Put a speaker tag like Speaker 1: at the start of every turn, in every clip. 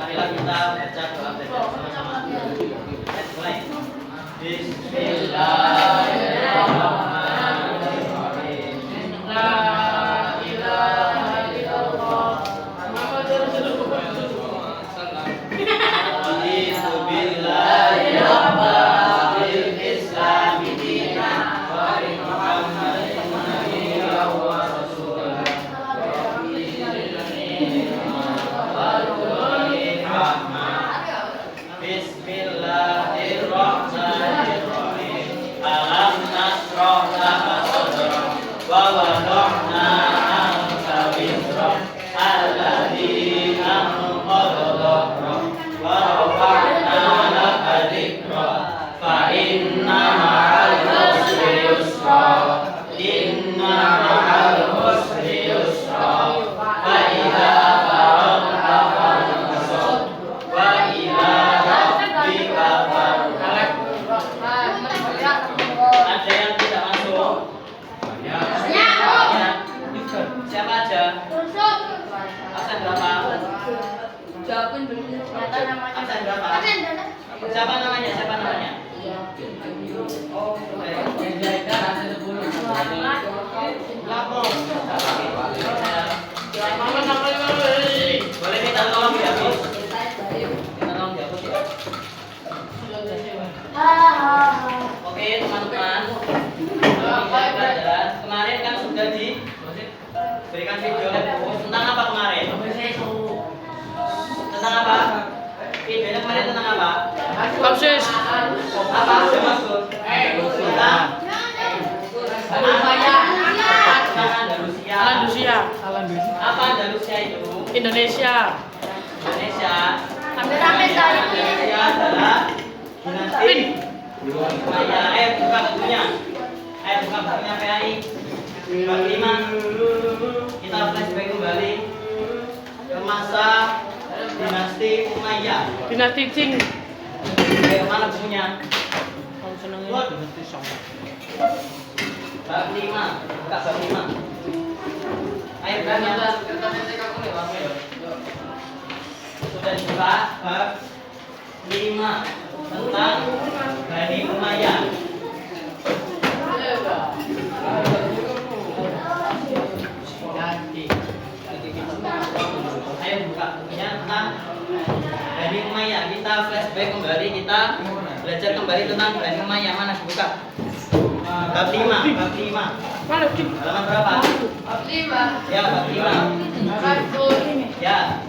Speaker 1: Marilah kita baca doa bersama-sama. Mulai. Bismillahirrahmanirrahim. La ilaha illallah Muhammadur Rasulullah. Raditu billahi rabban bil islami dinan wa bi Muhammadin nabiyyan wa rasulan. Bismillahirrahmanirrahim. Alam nasrah laka sadrak wa wada'na anka wizrak alladzi anqadha dhahrak wa rafa'na laka dzikrak fa inna ma'al usri yusra inna ma'al usri yusra fa idza faragta fansab wa ila rabbika farghab. Ada yang tidak masuk? Siapa aja? Absen berapa? Absen berapa? Siapa namanya? Siapa namanya? Oh, yang jahitan absen 10. Lapor. Boleh minta tolong dihapus? Minta tolong dihapus ya. Oke teman-teman, pelajaran kemarin kan sudah diberikan video tentang apa kemarin? Tentang apa? Videonya kemarin tentang apa?
Speaker 2: Kapsis.
Speaker 1: Apa sudah masuk? Tentang
Speaker 2: Andalusia.
Speaker 1: Apa Andalusia itu?
Speaker 2: Indonesia.
Speaker 1: Indonesia.
Speaker 3: Indonesia
Speaker 1: adalah dinasti Maya. Buka bukunya. Buka bukunya PAI. Bab 5. Kita flashback kembali ke masa dinasti Umayyah.
Speaker 2: Dinasti Qing.
Speaker 1: Mana bukunya?
Speaker 2: Kamu senengnya dinasti Song.
Speaker 1: Bab 5. Buka bab 5. Ayo bukunya. Sudah dibuka bab 5 tentang Bani Umayyah. Ayo buka bukunya tentang Bani Umayyah. Kita flashback kembali, kita belajar kembali tentang Bani Umayyah. Mana buka? Bab 5, bab 5.
Speaker 2: Mana Qing?
Speaker 1: Halaman berapa?
Speaker 3: Bab 5.
Speaker 1: Ya, bab 5. Ya.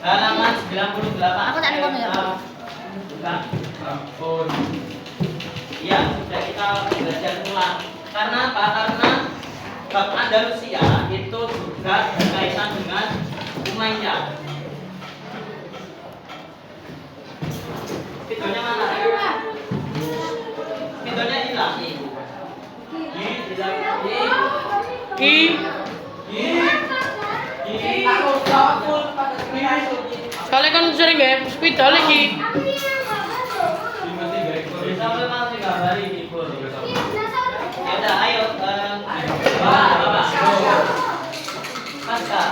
Speaker 1: Halaman 98.
Speaker 3: Aku tak nengok ya, Pak.
Speaker 1: Bukan. Ampun. Iya, sudah kita belajar ulang. Karena apa? Karena bab Andalusia itu juga berkaitan dengan Umayyah. Videonya mana? Videonya hilang.
Speaker 2: Kalian kan sering ya sepeda lagi.
Speaker 1: Bisa memang 3 hari libur. Ya udah, ayo Bapak. Pasca,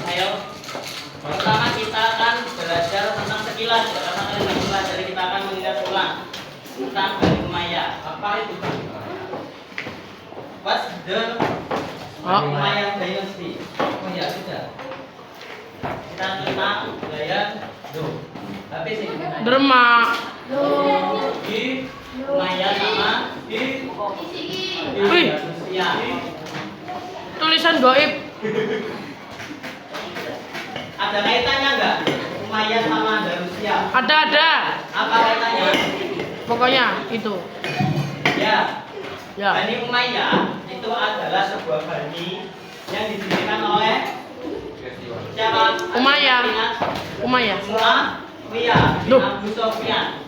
Speaker 1: ayo. Pertama kita akan belajar tentang sekilas, karena kalian belum pelajari, kita akan mengingat ulang tentang Bani Umayyah. Apa itu? What's the Umayyah dynasty? Oh ya sudah. Kita tentang gaya tapi sih.
Speaker 2: Derma.
Speaker 1: Umayyah sama
Speaker 2: Wih,
Speaker 1: ya.
Speaker 2: tulisan goib.
Speaker 1: Ada kaitannya enggak? Umayyah sama Andalusia.
Speaker 2: Ada.
Speaker 1: Apa kaitannya?
Speaker 2: Pokoknya itu.
Speaker 1: Ya.
Speaker 2: Ya.
Speaker 1: Bani Umayyah itu adalah sebuah bani yang didirikan oleh siapa?
Speaker 2: Umayyah.
Speaker 1: Ingat?
Speaker 2: Umayyah.
Speaker 1: Muawiyah bin
Speaker 2: Duh.
Speaker 1: Abu Sufyan.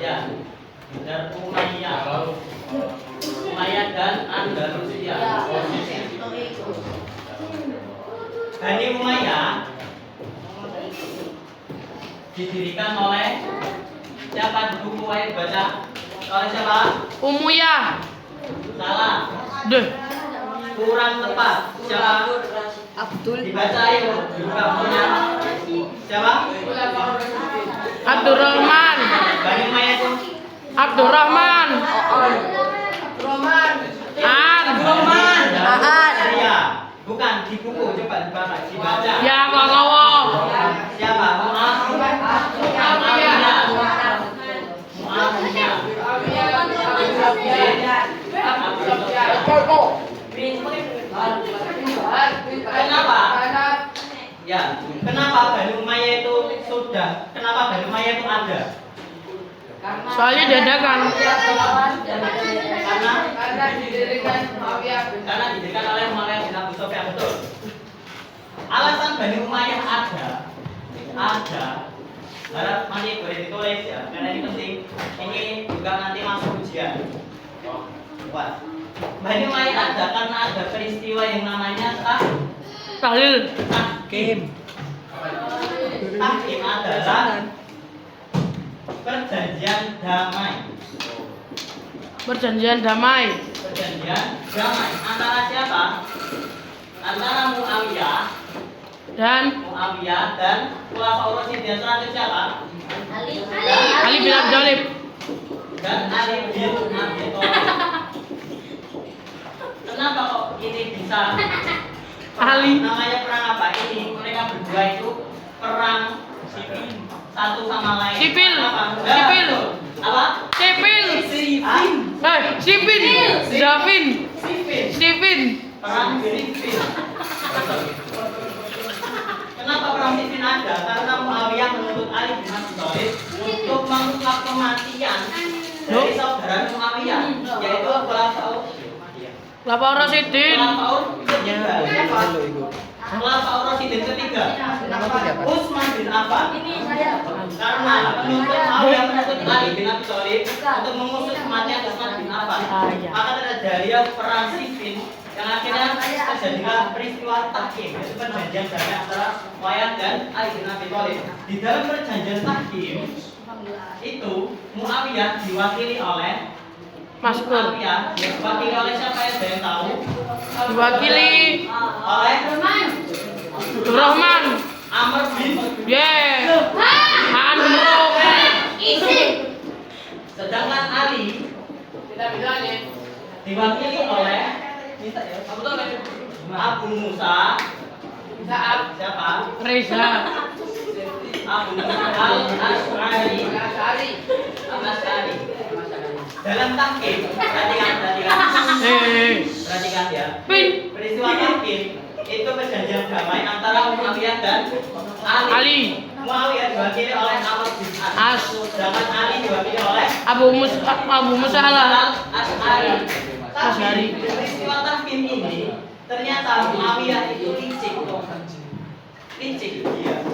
Speaker 1: Ya. Dan Umayyah. Umayyah dan Andalusia. Bani Umayyah didirikan oleh siapa? Buku ayo baca. Oleh siapa?
Speaker 2: Umayyah.
Speaker 1: Salah.
Speaker 2: Deh.
Speaker 1: Kurang tepat. Siapa?
Speaker 3: Abdul.
Speaker 1: Dibaca ayo. Buka bukunya. Siapa?
Speaker 2: Abdurrahman.
Speaker 1: Bani Umayyah itu
Speaker 2: Abdurrahman. An.
Speaker 1: Iya. Bukan di buku, coba dibaca.
Speaker 2: Ya Wakowo.
Speaker 1: Siapa? Kenapa? Ya, kenapa Bani Umayyah itu sudah? Kenapa Bani Umayyah itu ada?
Speaker 2: Soalnya dadakan.
Speaker 1: Karena didirikan oleh Muawiyah bin Abu Sufyan, betul. Alasan Bani Umayyah ada, harap nanti boleh ditulis ya, karena ini penting. Ini juga nanti masuk ujian. Wah, Bani Umayyah ada karena ada peristiwa yang namanya
Speaker 2: Tahlil.
Speaker 1: tahkim. Tahkim adalah perjanjian damai.
Speaker 2: Perjanjian damai.
Speaker 1: Perjanjian damai antara siapa? Antara Muawiyah
Speaker 2: Dan
Speaker 1: dan Khulafaur Rasyidin terakhir siapa?
Speaker 2: Ali bin Abi Thalib.
Speaker 1: Dan Ali bin Abi Thalib. Kenapa kok ini bisa?
Speaker 2: Ali.
Speaker 1: Namanya perang apa ini? Mereka berdua itu perang sipil satu sama lain.
Speaker 2: Sipil.
Speaker 1: Apa?
Speaker 2: Sipil.
Speaker 1: Apa?
Speaker 2: Sipil. Sipin. Davin.
Speaker 1: Sipil.
Speaker 2: Sipin.
Speaker 1: Perang sipil. Kenapa perang sipil ada? Karena Muawiyah menuntut Ali bin Abi Thalib untuk mengungkap kematian dari saudara Muawiyah, yaitu Khulafaur
Speaker 2: Rasyidin.
Speaker 1: Khulafaur Rasyidin ketiga. Utsman bin Affan. Karena menuntut Ali bin Abi Thalib untuk mengusut kematian Utsman bin Affan. Maka terjadi perang Siffin yang akhirnya terjadilah peristiwa tahkim, yaitu perjanjian damai antara Muawiyah dan Ali bin Abi Thalib. Di dalam perjanjian tahkim itu Muawiyah diwakili oleh Muawiyah diwakili oleh siapa yang ada yang tahu?
Speaker 2: Diwakili
Speaker 1: Oleh
Speaker 2: Abdurrahman.
Speaker 1: Amr bin.
Speaker 2: Amro.
Speaker 1: Sedangkan Ali diwakili oleh Abu Musa. Siapa?
Speaker 2: Reza.
Speaker 1: Abu Musa al-Ash'ari. Al-Ash'ari. Dalam tahkim, perhatikan ya. Peristiwa tahkim itu perjanjian damai antara Muawiyah dan Ali. Muawiyah diwakili oleh Amr bin As. Sedangkan Ali diwakili oleh
Speaker 2: Abu Musa
Speaker 1: al-Ash'ari.
Speaker 2: Ash'ari.
Speaker 1: Peristiwa tahkim ini ternyata Muawiyah itu licik dia.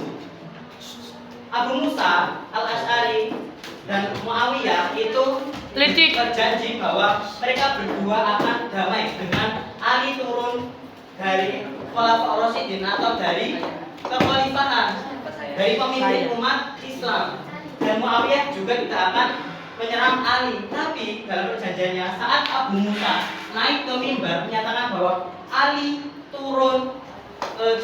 Speaker 1: Abu Musa al-Ash'ari dan Muawiyah itu
Speaker 2: Licik.
Speaker 1: berjanji bahwa mereka berdua akan damai dengan Ali turun dari Khulafaur Rasyidin atau dari kekhalifahan, dari pemimpin umat Islam, dan Muawiyah juga tidak akan menyerang Ali. Tapi dalam perjanjiannya saat Abu Musa naik ke mimbar menyatakan bahwa Ali turun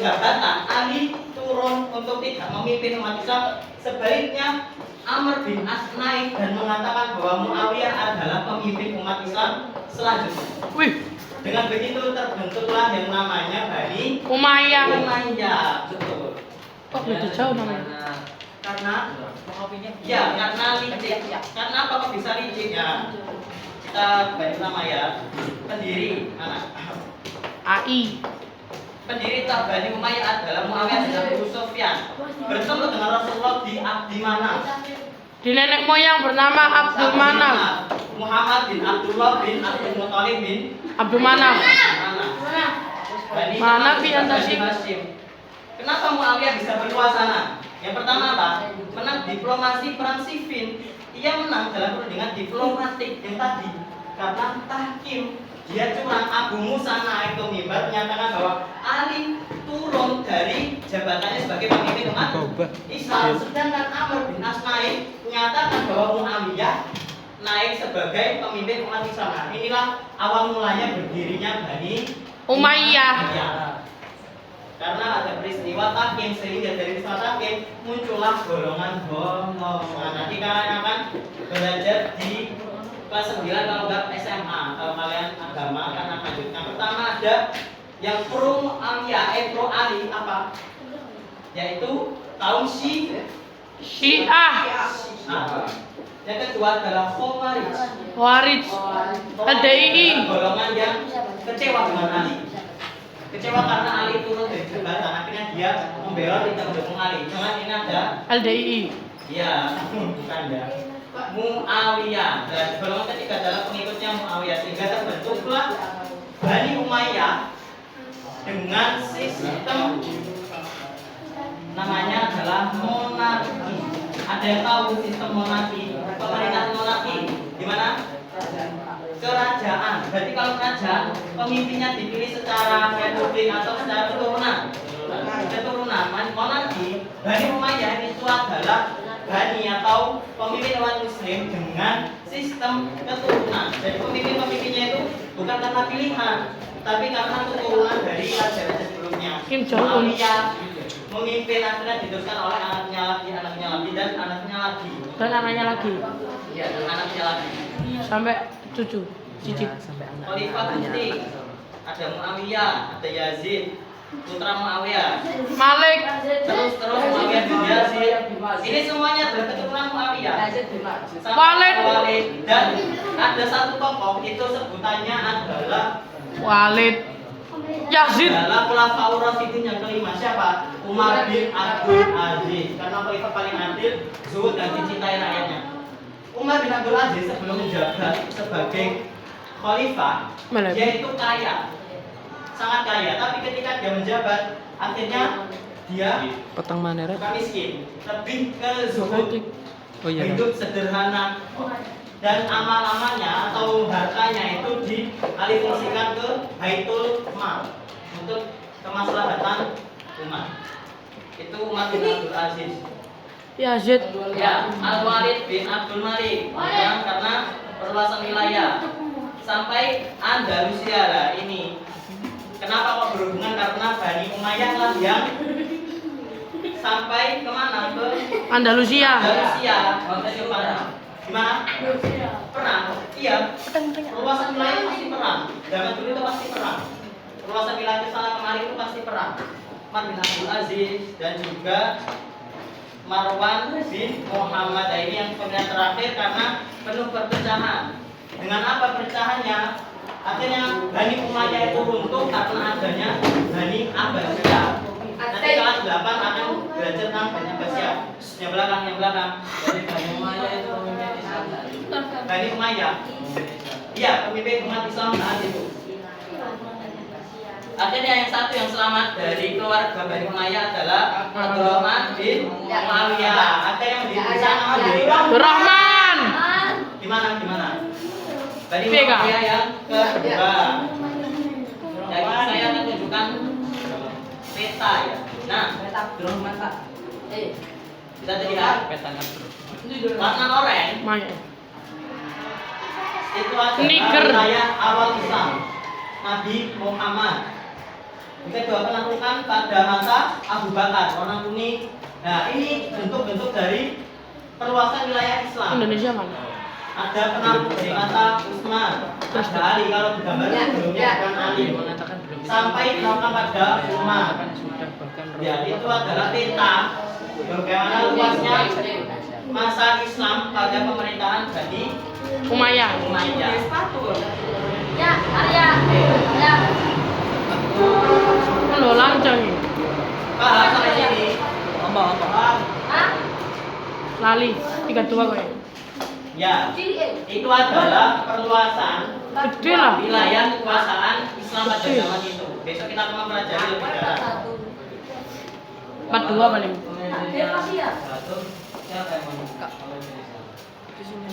Speaker 1: jabatan, Ali turun untuk tidak memimpin umat Islam. Sebaliknya Amr bin As naik dan mengatakan bahwa Muawiyah adalah pemimpin umat Islam selanjutnya.
Speaker 2: Wih,
Speaker 1: Dengan begitu terbentuklah yang namanya Bani
Speaker 2: Umayyah.
Speaker 1: Umayyah. Betul.
Speaker 2: Kok beda jauh namanya?
Speaker 1: Karena karena licik. Karena apa kok bisa licik ya? Kita balik nama ya. Pendiri mana?
Speaker 2: AI.
Speaker 1: Pendiri Bani Umayyah adalah Muawiyah bin Abu Sufyan. Bertemu dengan Rasulullah di Abdi Manaf.
Speaker 2: Di nenek moyang bernama Abdul Manaf.
Speaker 1: Muhammad bin Abdullah bin Abdul Muthalib bin
Speaker 2: Abdul Manaf.
Speaker 1: Bani
Speaker 2: Manaf bin
Speaker 1: Hashim. Kenapa Muawiyah bisa berkuasa? Yang pertama apa? Menang diplomasi perang Siffin. Ia menang dalam perundingan diplomatik yang tadi karena tahkim. Dia curang. Abu Musa naik ke mimbar menyatakan bahwa Ali turun dari jabatannya sebagai pemimpin umat Islam. Sedangkan Amr bin As naik menyatakan bahwa Muawiyah naik sebagai pemimpin umat Islam. Nah, inilah awal mulanya berdirinya Bani
Speaker 2: Umayyah.
Speaker 1: karena ada peristiwa takim, sehingga dari peristiwa takim muncullah golongan-golongan. Nanti kalian akan belajar di kelas 9 kalau nggak SMA. Kalau kalian agama akan lanjutkan. Pertama ada yang pro Ali apa? Yaitu kaum
Speaker 2: Syiah,
Speaker 1: Nah, yang kedua adalah Khawarij.
Speaker 2: Khawarij, LDII,
Speaker 1: Golongan yang kecewa dengan Ali. Kecewa karena Ali turun dari jabatan, akhirnya dia membela tidak mendukung Ali. Jangan ini ada,
Speaker 2: LDII.
Speaker 1: ya bukan ya. Muawiyah. Dan golongan ketiga adalah pengikutnya Muawiyah, sehingga terbentuklah Bani Umayyah dengan sistem namanya adalah monarki. Ada yang tahu sistem monarki? Pemerintahan monarki di mana? Kerajaan. Berarti kalau kerajaan pemimpinnya dipilih secara republik atau secara keturunan. Monarki Bani Umayyah itu adalah Bani atau pemimpin umat muslim dengan sistem keturunan. Jadi pemimpinnya itu bukan karena pilihan, tapi karena keturunan dari raja-raja sebelumnya.
Speaker 2: Kim Jong Un.
Speaker 1: Muawiyah memimpin, akhirnya diteruskan oleh anaknya lagi dan anaknya lagi.
Speaker 2: Dan anaknya lagi.
Speaker 1: Ya, dan anaknya lagi.
Speaker 2: Sampai cucu, cicit.
Speaker 1: Khalifah penting. Ada Muawiyah, ada Yazid, putra Muawiyah.
Speaker 2: Malik,
Speaker 1: Terus Muawiyah bin Yazid. Ini semuanya adalah keturunan Muawiyah.
Speaker 2: Walid.
Speaker 1: Walid. Dan ada satu tokoh itu sebutannya adalah
Speaker 2: Walid, Yazid,
Speaker 1: adalah Khulafaur Rasyidin yang kelima. Siapa? Umar bin Abdul Aziz. Karena khalifah paling adil, zuhud dan dicintai rakyatnya. Umar bin Abdul Aziz sebelum menjabat sebagai khalifah,
Speaker 2: Mana?
Speaker 1: dia itu kaya, sangat kaya. Tapi ketika dia menjabat, akhirnya dia
Speaker 4: Petang mana Red?
Speaker 1: bukan miskin, lebih ke zuhud,
Speaker 4: Oh iya.
Speaker 1: hidup sederhana, dan amal-amalnya atau hartanya itu dialihfungsikan ke Baitul Mal untuk kemaslahatan umat. Itu Umar bin Abdul Aziz.
Speaker 2: Yazid,
Speaker 1: Ya, Al-Walid bin Abdul Malik. Karena perluasan wilayah sampai Andalusia lah ini. Kenapa kok berhubungan? Karena Bani Umayyah lah yang sampai kemana? Ke
Speaker 2: Andalusia.
Speaker 1: Andalusia. Gimana? Perang. Iya. Perluasan wilayah pasti perang. Zaman dulu itu pasti perang. Perluasan wilayah ke sana kemari itu pasti perang. Umar bin Abdul Aziz dan juga Marwan bin Muhammad. Nah, ini yang pemilihan terakhir karena penuh perpecahan. Dengan apa perpecahannya? Akhirnya Bani Umayyah itu runtuh karena adanya Bani Abbasiyah. Nanti kelas 8 akan belajar tentang Bani Abbasiyah. Yang belakang. Jadi Bani Umayyah itu pemimpin Islam. Bani Umayyah. Iya, pemimpin umat Islam saat itu. Akhirnya yang satu yang selamat dari keluarga Bani Umayyah adalah Abdurrahman bin Muawiyah. Ada yang bisa nama dirikan
Speaker 2: Rahman,
Speaker 1: gimana? Bani
Speaker 2: Vega.
Speaker 1: Umayyah yang kedua. Jadi saya akan tunjukkan peta ya. Nah, kita lihat warna oranye
Speaker 2: Maya.
Speaker 1: itu adalah
Speaker 2: Niger.
Speaker 1: wilayah awal Islam Nabi Muhammad. Kita juga penaklukan pada masa Abu Bakar, warna kuning. Nah, ini bentuk-bentuk dari perluasan wilayah Islam.
Speaker 2: Indonesia mana?
Speaker 1: Ada penakluk di masa Utsman, ada Ali. Kalau digambar sebelumnya bukan Ali,
Speaker 4: Mengatakan belum
Speaker 1: sampai dilakukan pada Umar.
Speaker 4: sudah bahkan
Speaker 1: Ya, itu adalah peta bagaimana luasnya masa Islam pada pemerintahan Bani
Speaker 2: Umayyah.
Speaker 1: Umayyah.
Speaker 3: Ya, Arya. Ya.
Speaker 2: Lo lancang ini.
Speaker 1: Paham sampai sini?
Speaker 3: Hah?
Speaker 2: Lali, 32 kok ya.
Speaker 1: Ya, itu adalah perluasan
Speaker 2: Gede lah.
Speaker 1: wilayah kekuasaan Islam pada zaman itu. Besok kita akan mempelajari lebih dalam.
Speaker 2: 42 paling.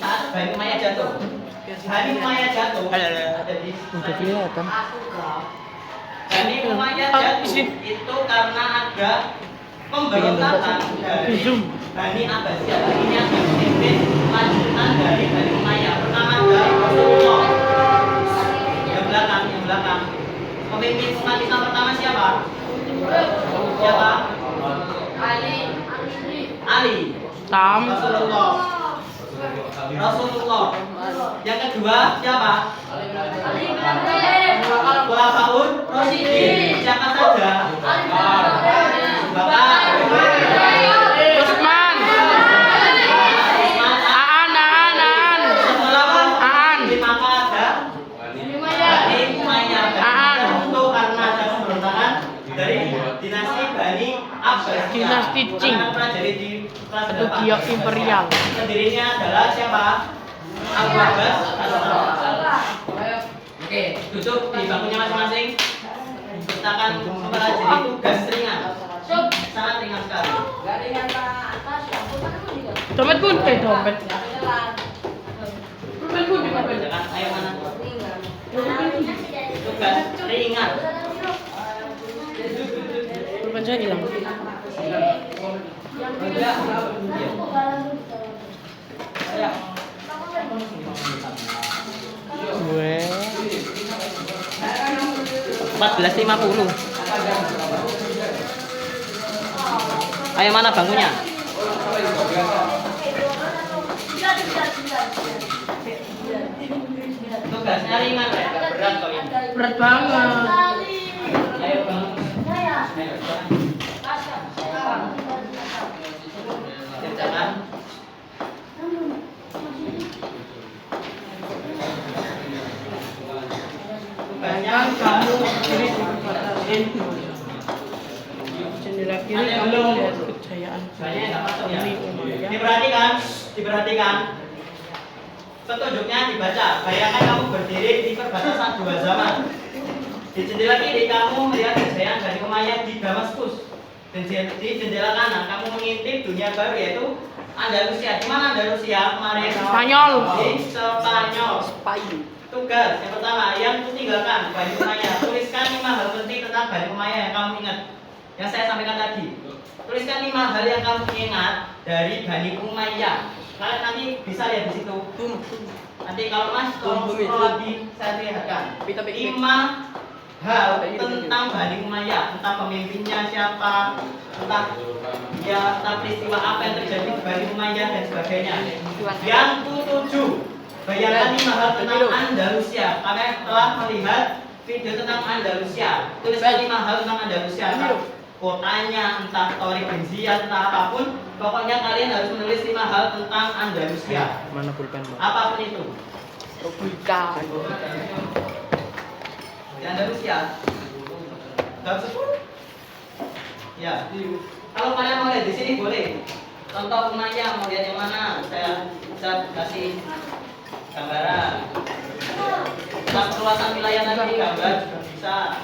Speaker 1: Saat Bani Umayyah jatuh, jadi
Speaker 4: udah kelihatan.
Speaker 1: Bani Umayyah jatuh itu karena ada pemberontakan dari
Speaker 2: Zoom.
Speaker 1: Bani Abbasiyah. Ini yang memimpin lanjutan dari Bani Umayyah. Pertama adalah Rasulullah. Yang belakang. Pemimpin umat Islam pertama siapa? kedua siapa? Khulafaur Rasyidin. Siapa saja? Bapak
Speaker 2: Usman. Aan.
Speaker 1: setelah
Speaker 2: Aan.
Speaker 1: maka ada Bani Umayyah. Itu karena ada pemberontakan dari dinasti Bani Abbas.
Speaker 2: Dinasti Qing.
Speaker 1: Pelajari di kelas berapa?
Speaker 2: Tokyo Imperial.
Speaker 1: Pendirinya adalah siapa? Abu Abbas As-Salam. Oke, duduk di bangkunya masing-masing. Kita akan mempelajari tugas ringan. Sangat ringan sekali.
Speaker 2: Dompetku dompet. Dompetku di dompet.
Speaker 1: Jangan, ayo mana? Tugas ringan.
Speaker 2: Dompet saya hilang. Gue
Speaker 1: 14.50. Ayo mana bangkunya? Tugasnya ringan ya, berat kok ini.
Speaker 2: berat banget.
Speaker 1: Ayo bang. Kerjakan. Tugasnya kamu
Speaker 2: Kiri dibatasin. Jendela kiri kamu lihat kejayaan.
Speaker 1: banyak yang nggak masuk ya.
Speaker 2: Ini Umayyah.
Speaker 1: Diperhatikan. Petunjuknya dibaca. Bayangkan kamu berdiri di perbatasan dua zaman. Di jendela kiri kamu melihat kejayaan Bani Umayyah di Damaskus. Dan di jendela kanan kamu mengintip dunia baru yaitu Andalusia. Di mana Andalusia kemarin?
Speaker 2: Spanyol.
Speaker 1: Di Spanyol. Tugas yang pertama yang tinggalkan Bani Umayyah. Tuliskan 5 hal penting tentang Bani Umayyah yang kamu ingat. Yang saya sampaikan tadi. Tuliskan 5 hal yang kamu ingat dari Bani Umayyah. Kalian nanti bisa lihat di situ. Nanti kalau Mas tolong scroll lagi saya lihatkan. 5 hal tentang Bani Umayyah, tentang pemimpinnya siapa, tentang peristiwa apa yang terjadi di Bani Umayyah dan sebagainya. Yang ketujuh, bayangkan 5 hal tentang Andalusia. Kalian telah melihat video tentang Andalusia. Tuliskan 5 hal tentang Andalusia. Kotanya, entah Torik bin Ziyad, entah apapun, pokoknya kalian harus menulis 5 hal tentang Andalusia.
Speaker 4: Mana pulpen, Bang?
Speaker 1: Apapun itu.
Speaker 2: Republika.
Speaker 1: Di Andalusia. Gak usah. Ya. Kalau kalian mau lihat di sini boleh. Contoh Umayyah mau lihat yang mana? Saya bisa kasih gambaran. Tentang perluasan wilayah nanti gambar juga bisa.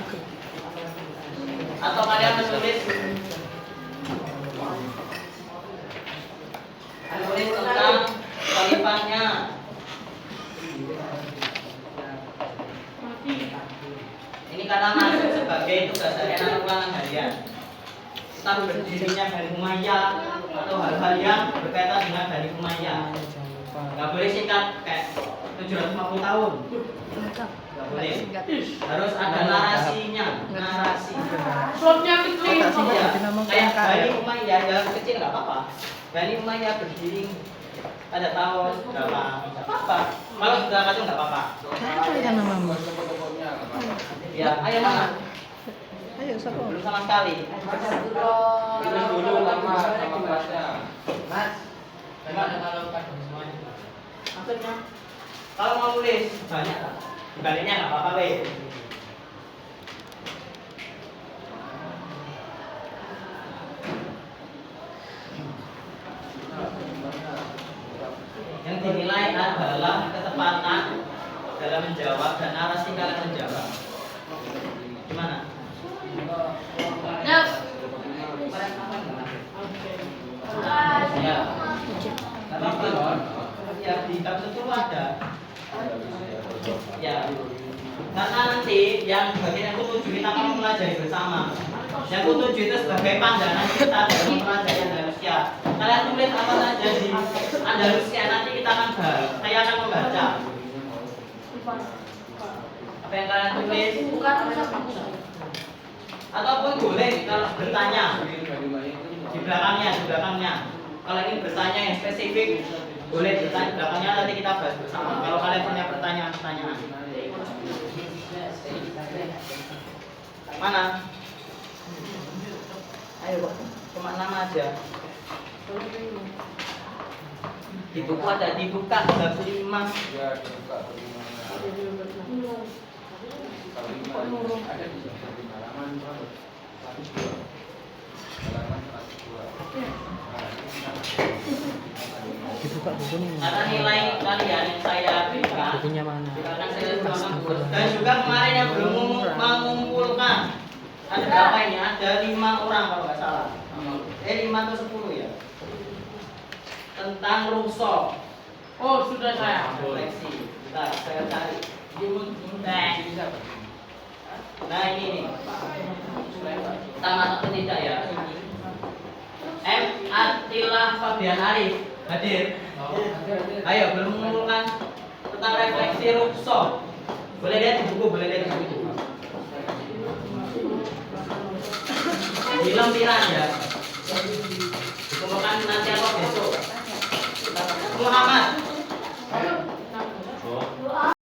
Speaker 1: Atau kalian menulis tentang khalifahnya. Ini karena masuk sebagai tugas harian atau ulangan harian. Tentang berdirinya Bani Umayyah atau hal-hal yang berkaitan dengan Bani Umayyah. Gak boleh singkat kayak 750 tahun. Gak boleh. Harus ada narasinya. Narasi.
Speaker 2: Slotnya kecil.
Speaker 1: Iya. Kayak Bani Umayyah yang kecil nggak apa-apa. Bani Umayyah berdiri pada tahun berapa? Nggak apa-apa. Kalau sudah kacau nggak apa-apa.
Speaker 4: Apa ya namamu?
Speaker 1: Ya, ayo mana?
Speaker 4: Ayo, siapa?
Speaker 1: Belum sama sekali. Tulis dulu nama kelasnya. Mas, gimana kalau semuanya? Maksudnya, kalau mau tulis banyak lah. Dibaliknya nggak apa-apa, weh. Yang dinilai adalah ketepatan dalam menjawab dan narasi kalian menjawab. Gimana?
Speaker 3: Yuk.
Speaker 1: Ya. Apa-apa. Ya, di kampus itu ada. Ya. Karena nanti yang bagian yang ketujuh kita akan mempelajari bersama. Yang ketujuh itu sebagai pandangan kita dalam mempelajari Andalusia. Kalian tulis apa saja di Andalusia nanti kita akan bahas. Saya akan membaca. Apa yang kalian tulis? Ataupun boleh kalau bertanya di belakangnya. Kalau ingin bertanya yang spesifik Boleh bertanya, belakangnya nanti kita bahas bersama. Kalau kalian punya pertanyaan-pertanyaan. Mana? Ayo Pak, cuma nama aja. Di buku ada dibuka bab 5.
Speaker 4: Dibuka bukunya.
Speaker 1: Karena nilai kalian yang saya berikan
Speaker 4: Bukunya mana?
Speaker 1: akan saya mengumpul. Dan juga kemarin yang belum mengumpulkan ada berapa ini? Ada 5 orang kalau nggak salah. 5 atau 10 ya. Tentang Rousseau.
Speaker 2: Oh, sudah saya.
Speaker 1: Refleksi. Bentar, saya cari. Nah ini nih. Kita masuk ke tidak ya. M. Attillah Fabian Arif hadir. Ayo belum mengumpulkan tentang refleksi Rousseau. Boleh lihat di buku, boleh lihat di buku. Di lempiran ya. Dikumpulkan nanti atau besok.